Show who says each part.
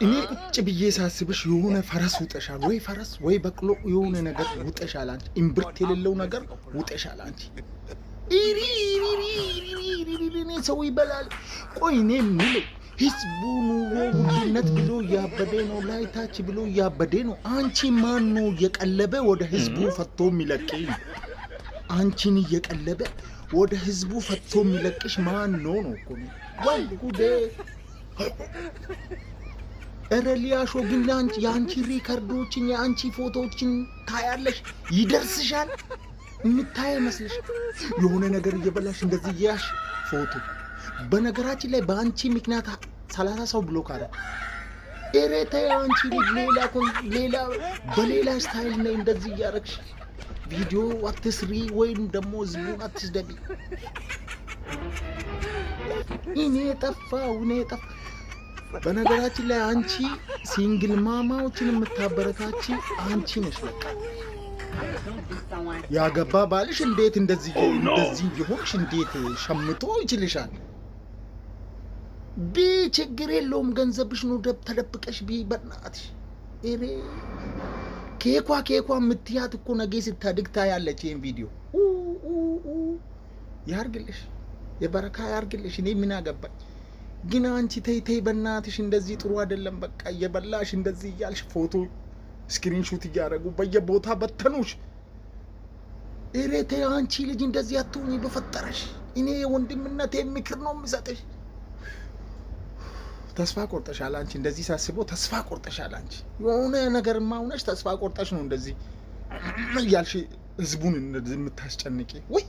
Speaker 1: እኔ ቁጭ ብዬ ሳስብሽ የሆነ ፈረስ ውጠሻል ወይ ፈረስ ወይ በቅሎ የሆነ ነገር ውጠሻል አንቺ እምብርት የሌለው ነገር ውጠሻል አንቺ እኔ ሰው ይበላል ቆይ እኔ የምለው ህዝቡ ኑሮ ውድነት ብሎ እያበደ ነው ላይታች ብሎ እያበደ ነው አንቺ ማን ነው እየቀለበ ወደ ህዝቡ ፈቶ የሚለቅሽ አንቺን እየቀለበ ወደ ህዝቡ ፈቶ የሚለቅሽ ማን ነው እኮ ወይ ጉዴ እረሊያሾ ግን የአንቺ ሪከርዶችን የአንቺ ፎቶዎችን ታያለሽ ይደርስሻል የምታይ መስልሽ የሆነ ነገር እየበላሽ እንደዚህ ያሽ ፎቶ በነገራችን ላይ በአንቺ ምክንያት 30 ሰው ብሎክ አለ ኤሬታ አንቺ ሌላ በሌላ ስታይል ነው እንደዚህ ያረክሽ ቪዲዮ አትስሪ ወይም ደግሞ ዝሙን አትስደቢ እኔ ጠፋው በነገራችን ላይ አንቺ ሲንግል ማማዎችን የምታበረታቺ አንቺ ነሽ በቃ ያገባ ባልሽ እንዴት እንደዚህ ይሆንሽ እንዴት ሸምቶ ይችልሻል ችግር የለውም ገንዘብሽ ነው ተደብቀሽ በእናትሽ ኤሬ ኬኳ የምትያት እኮ ነገ ስታድግ ታያለች ይሄን ቪዲዮ ያርግልሽ የበረካ ያርግልሽ እኔ ምን አገባኝ ግን አንቺ ተይ በእናትሽ እንደዚህ ጥሩ አይደለም በቃ እየበላሽ እንደዚህ እያልሽ ፎቶ ስክሪንሾት እያደረጉ በየቦታ በተኑሽ ኤሬቴ አንቺ ልጅ እንደዚህ አትሁኚ በፈጠረሽ እኔ የወንድምነት ምክር ነው የምሰጥሽ ተስፋ ቆርጠሻል አንቺ እንደዚህ ሳስበው ተስፋ ቆርጠሻል አንቺ የሆነ ነገር ማውነሽ ተስፋ ቆርጠሽ ነው እንደዚህ ያልሽ ህዝቡን እንደዚህ የምታስጨንቂ ወይ